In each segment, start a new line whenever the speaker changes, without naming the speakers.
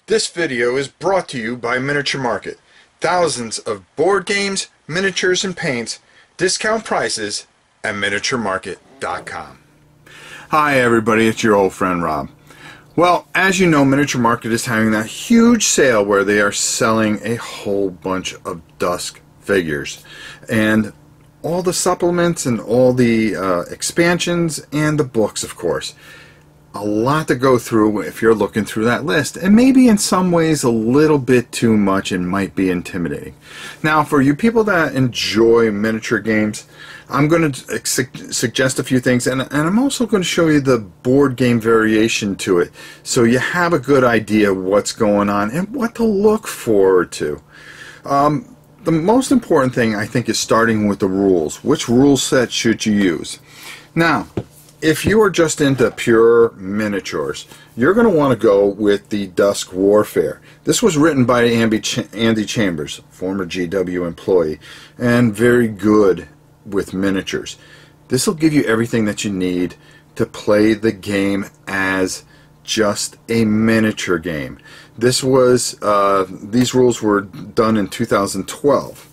This video is brought to you by Miniature Market. Thousands of board games, miniatures, and paints, discount prices at miniaturemarket.com.
Hi everybody, it's your old friend Rob. Well, as you know, Miniature Market is having that huge sale where they are selling a whole bunch of Dusk figures. And all the supplements and all the expansions and the books, of course. A lot to go through if you're looking through that list, and maybe in some ways a little bit too much and might be intimidating. Now, for you people that enjoy miniature games, I'm going to suggest a few things, and I'm also going to show you the board game variation to it, so you have a good idea of what's going on and what to look forward to. The most important thing, I think, is starting with the rules. Which rule set should you use? Now, if you are just into pure miniatures, you're going to want to go with the Dusk Warfare. This was written by Andy Chambers, former GW employee, and very good with miniatures. This will give you everything that you need to play the game as just a miniature game. This was these rules were done in 2012.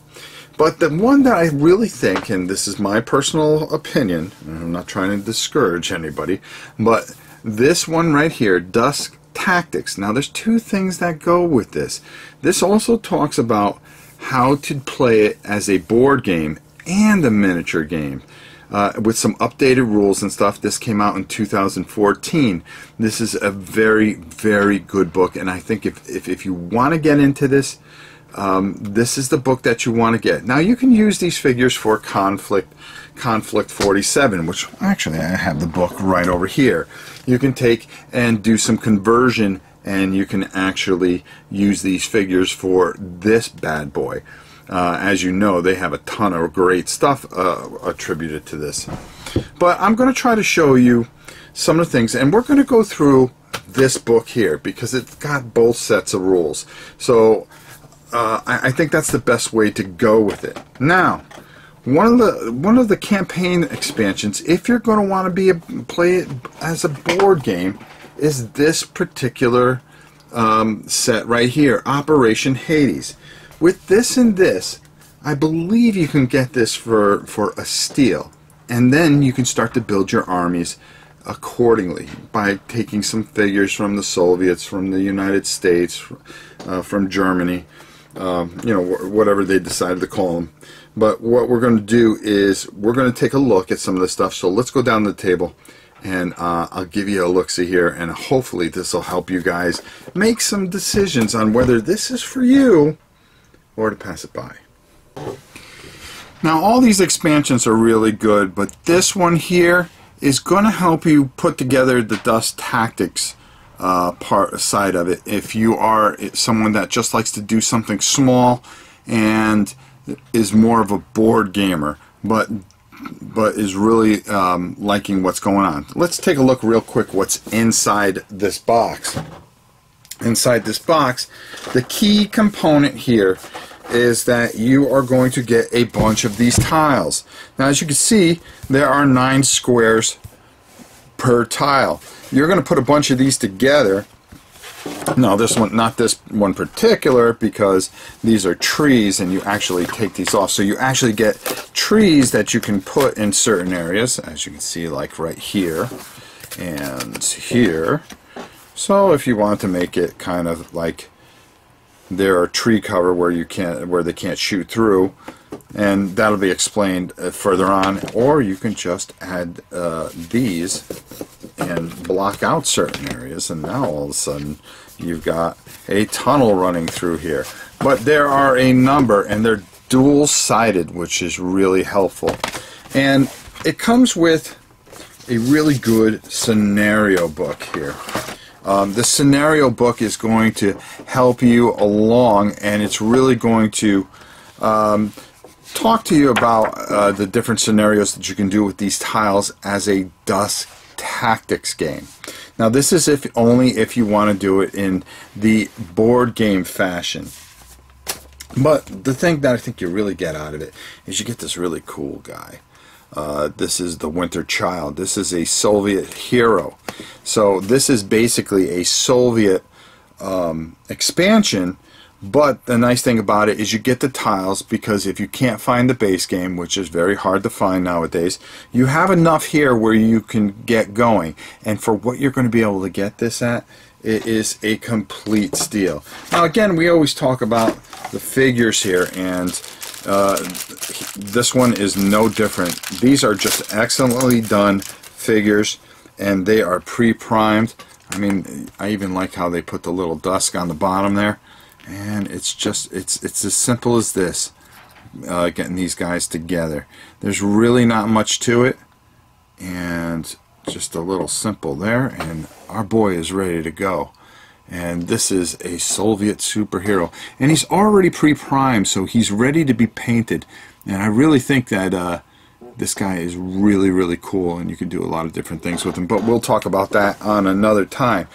But the one that I really think, and this is my personal opinion, and I'm not trying to discourage anybody, but this one right here, Dusk Tactics. Now there's two things that go with this. This also talks about how to play it as a board game and a miniature game. With some updated rules and stuff. This came out in 2014. This is a very, very good book, and I think if you want to get into this, this is the book that you want to get. Now you can use these figures for Conflict 47, which actually I have the book right over here. You can take and do some conversion, and you can actually use these figures for this bad boy. As you know, they have a ton of great stuff attributed to this. But I'm going to try to show you some of the things, and we're going to go through this book here because it's got both sets of rules. So I think that's the best way to go with it. Now, one of the campaign expansions, if you're going to want to play it as a board game, is this particular set right here, Operation Hades. With this and this, I believe you can get this for a steal, and then you can start to build your armies accordingly by taking some figures from the Soviets, from the United States, from Germany, you know, whatever they decided to call them. But what we're going to do is we're going to take a look at some of the stuff. So let's go down the table, and I'll give you a look-see here, and hopefully this will help you guys make some decisions on whether this is for you or to pass it by. Now, all these expansions are really good, but this one here is going to help you put together the Dusk Tactics side of it. If you are someone that just likes to do something small and is more of a board gamer, but is really liking what's going on. Let's take a look real quick what's inside this box. Inside this box, the key component here is that you are going to get a bunch of these tiles. Now, as you can see, there are 9 squares per tile. You're going to put a bunch of these together. Now, this one, not this one particular, because these are trees and you actually take these off. So you actually get trees that you can put in certain areas, as you can see, like right here and here. So if you want to make it kind of like there are tree cover where they can't shoot through, and that'll be explained further on, or you can just add these and block out certain areas, and now all of a sudden you've got a tunnel running through here. But there are a number, and they're dual-sided, which is really helpful, and it comes with a really good scenario book here. The scenario book is going to help you along, and it's really going to talk to you about the different scenarios that you can do with these tiles as a Dusk Tactics game. Now, this is only if you want to do it in the board game fashion. But the thing that I think you really get out of it is you get this really cool guy. This is the Winter Child. This is a Soviet hero. So this is basically a Soviet expansion. But the nice thing about it is you get the tiles, because if you can't find the base game, which is very hard to find nowadays, you have enough here where you can get going. And for what you're going to be able to get this at, it is a complete steal. Now again, we always talk about the figures here, and this one is no different. These are just excellently done figures, and they are pre-primed. I mean, I even like how they put the little dusk on the bottom there. And it's just, it's as simple as this, getting these guys together. There's really not much to it, and just a little simple there, and our boy is ready to go. And this is a Soviet superhero, and he's already pre-primed, so he's ready to be painted. And I really think that this guy is really, really cool, and you can do a lot of different things with him, but we'll talk about that on another time.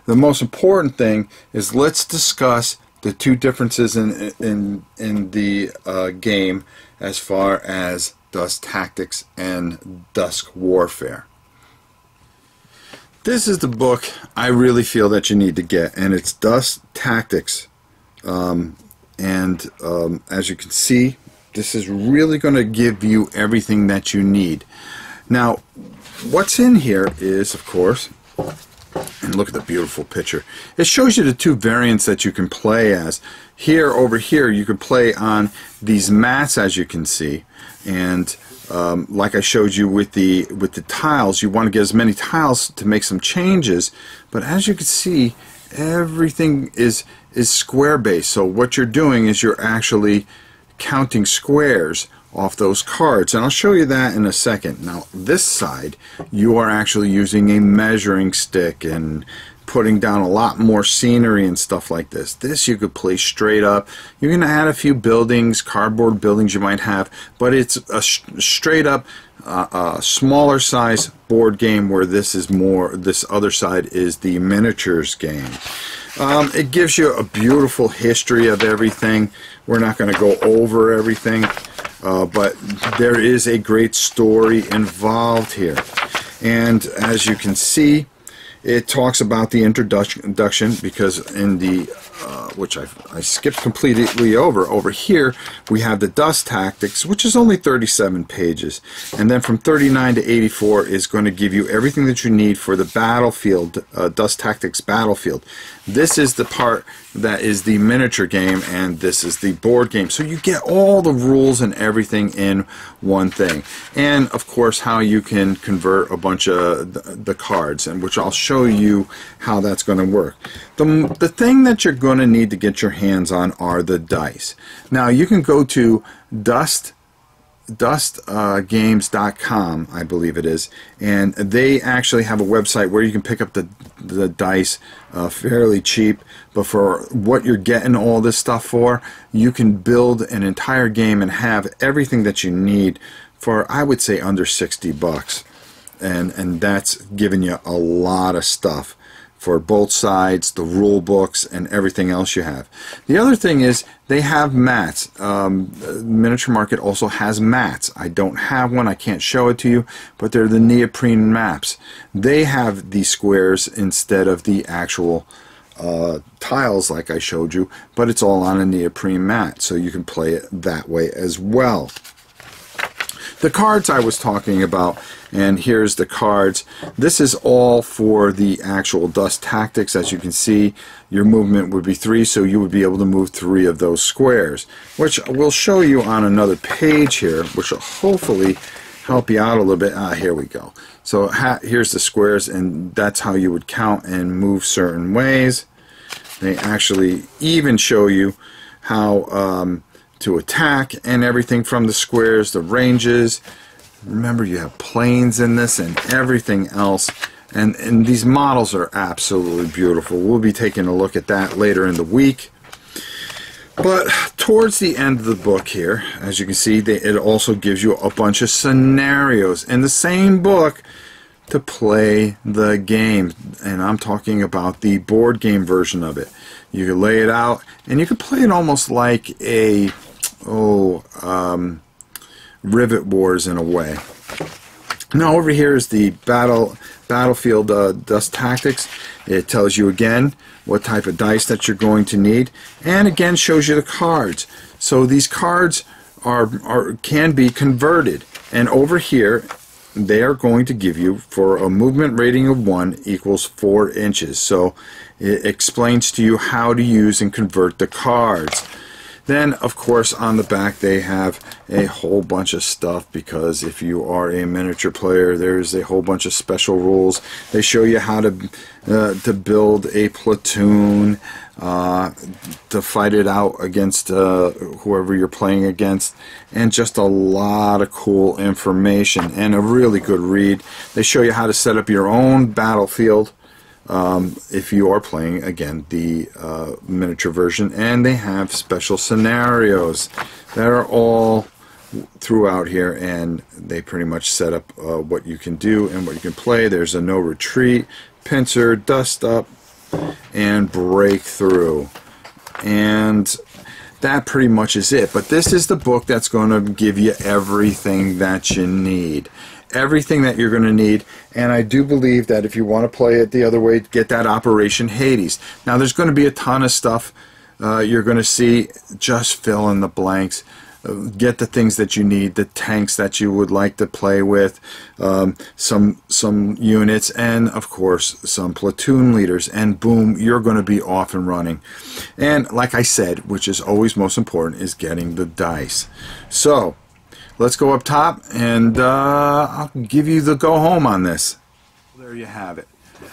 The most important thing is, let's discuss the two differences in the game as far as Dust Tactics and Dusk Warfare. This is the book I really feel that you need to get, and it's Dust Tactics. As you can see, this is really going to give you everything that you need. Now, what's in here is, of course, and look at the beautiful picture. It shows you the two variants that you can play as. Here, over here, you can play on these mats, as you can see. And like I showed you with the tiles, you want to get as many tiles to make some changes. But as you can see, everything is square based. So what you're doing is you're actually counting squares off those cards, and I'll show you that in a second. Now this side, you are actually using a measuring stick and putting down a lot more scenery and stuff like this. This you could play straight up. You're going to add a few buildings, cardboard buildings you might have, but it's a straight up smaller size board game, where this is more, this other side is the miniatures game. It gives you a beautiful history of everything. We're not going to go over everything, but there is a great story involved here. And as you can see, it talks about the introduction, because in the which I skipped completely over here, we have the Dust Tactics, which is only 37 pages, and then from 39 to 84 is going to give you everything that you need for the battlefield, Dust Tactics Battlefield. This is the part that is the miniature game, and this is the board game. So you get all the rules and everything in one thing. And of course, how you can convert a bunch of the cards, and which I'll show you how that's going to work. The thing that you're going to need to get your hands on are the dice. Now you can go to dustgames.com, I believe it is, and they actually have a website where you can pick up the dice fairly cheap. But for what you're getting all this stuff for, you can build an entire game and have everything that you need for, I would say, under 60 bucks, and that's giving you a lot of stuff for both sides, the rule books, and everything else you have. The other thing is they have mats. Miniature Market also has mats. I don't have one, I can't show it to you, but they're the neoprene maps. They have these squares instead of the actual tiles like I showed you, but it's all on a neoprene mat, so you can play it that way as well. The cards I was talking about, and here's the cards. This is all for the actual Dust Tactics. As you can see, your movement would be 3, so you would be able to move 3 of those squares, which we'll show you on another page here, which will hopefully help you out a little bit. Here we go. So here's the squares, and that's how you would count and move certain ways. They actually even show you how to attack and everything from the squares, the ranges. Remember, you have planes in this and everything else, and these models are absolutely beautiful. We'll be taking a look at that later in the week. But towards the end of the book here, as you can see, it also gives you a bunch of scenarios in the same book to play the game, and I'm talking about the board game version of it. You can lay it out, and you can play it almost like a Rivet Wars in a way. Now over here is the Battlefield Dust Tactics. It tells you again what type of dice that you're going to need, and again shows you the cards. So these cards can be converted, and over here they are going to give you, for a movement rating of 1 equals 4 inches. So it explains to you how to use and convert the cards. Then, of course, on the back they have a whole bunch of stuff, because if you are a miniature player, there's a whole bunch of special rules. They show you how to build a platoon, to fight it out against whoever you're playing against, and just a lot of cool information and a really good read. They show you how to set up your own battlefield, if you are playing, again, the miniature version, and they have special scenarios that are all throughout here, and they pretty much set up what you can do and what you can play. There's a no retreat, pincer, dust up, and breakthrough, and that pretty much is it. But this is the book that's going to give you everything that you need. Everything that you're going to need, and I do believe that if you want to play it the other way, get that Operation Hades. Now there's going to be a ton of stuff you're going to see. Just fill in the blanks. Get the things that you need, the tanks that you would like to play with, some units, and of course some platoon leaders, and boom, you're going to be off and running. And like I said, which is always most important, is getting the dice. So let's go up top, and I'll give you the go home on this. There you have it.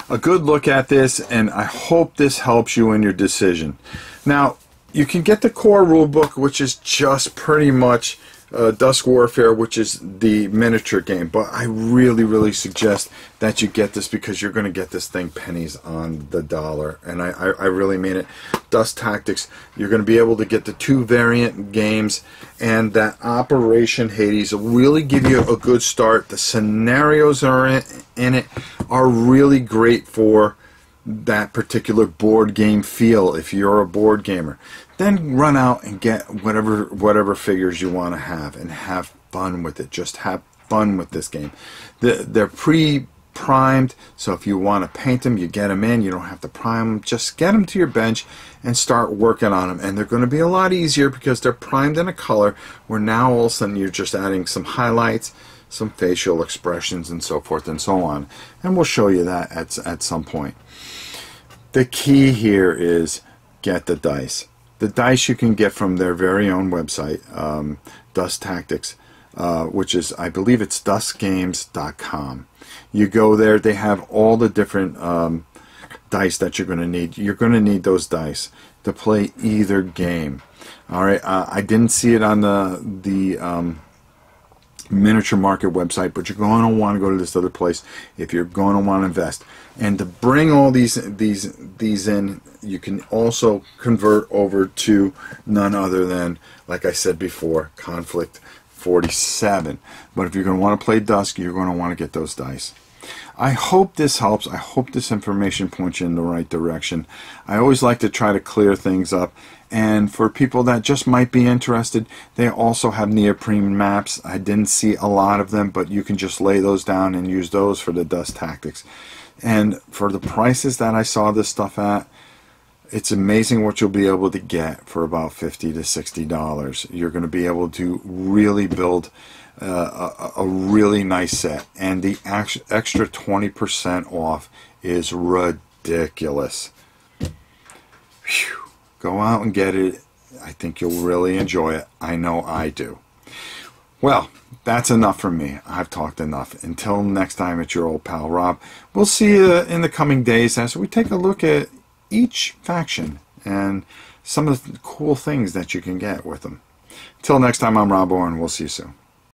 A good look at this, and I hope this helps you in your decision. Now, you can get the core rulebook, which is just pretty much Dusk Warfare, which is the miniature game, but I really suggest that you get this, because you're going to get this thing pennies on the dollar, and I really mean it. Dust Tactics, you're going to be able to get the 2 variant games, and that Operation Hades will really give you a good start. The scenarios are in it are really great for that particular board game feel if you're a board gamer. Then run out and get whatever figures you want to have, and have fun with it. Just have fun with this game. They're pre-primed, so if you want to paint them, you get them in. You don't have to prime them. Just get them to your bench and start working on them, and they're going to be a lot easier because they're primed in a color where now all of a sudden you're just adding some highlights, some facial expressions, and so forth and so on. And we'll show you that at some point. The key here is get the dice. The dice you can get from their very own website, Dust Tactics, which is, I believe it's dustgames.com. You go there, they have all the different dice that you're going to need. You're going to need those dice to play either game. All right, I didn't see it on the Miniature Market website, but you're going to want to go to this other place if you're going to want to invest. And to bring all these in, you can also convert over to none other than, like I said before, Conflict 47. But if you're going to want to play Dusk, you're going to want to get those dice. I hope this helps. I hope this information points you in the right direction. I always like to try to clear things up. And for people that just might be interested, they also have neoprene maps. I didn't see a lot of them, but you can just lay those down and use those for the Dust Tactics. And for the prices that I saw this stuff at, it's amazing what you'll be able to get for about $50 to $60. You're going to be able to really build a really nice set, and the extra 20% off is ridiculous. Whew. Go out and get it. I think you'll really enjoy it. I know I do. Well, that's enough from me. I've talked enough. Until next time, it's your old pal Rob. We'll see you in the coming days as we take a look at each faction and some of the cool things that you can get with them. Until next time, I'm Rob Orr, and we'll see you soon.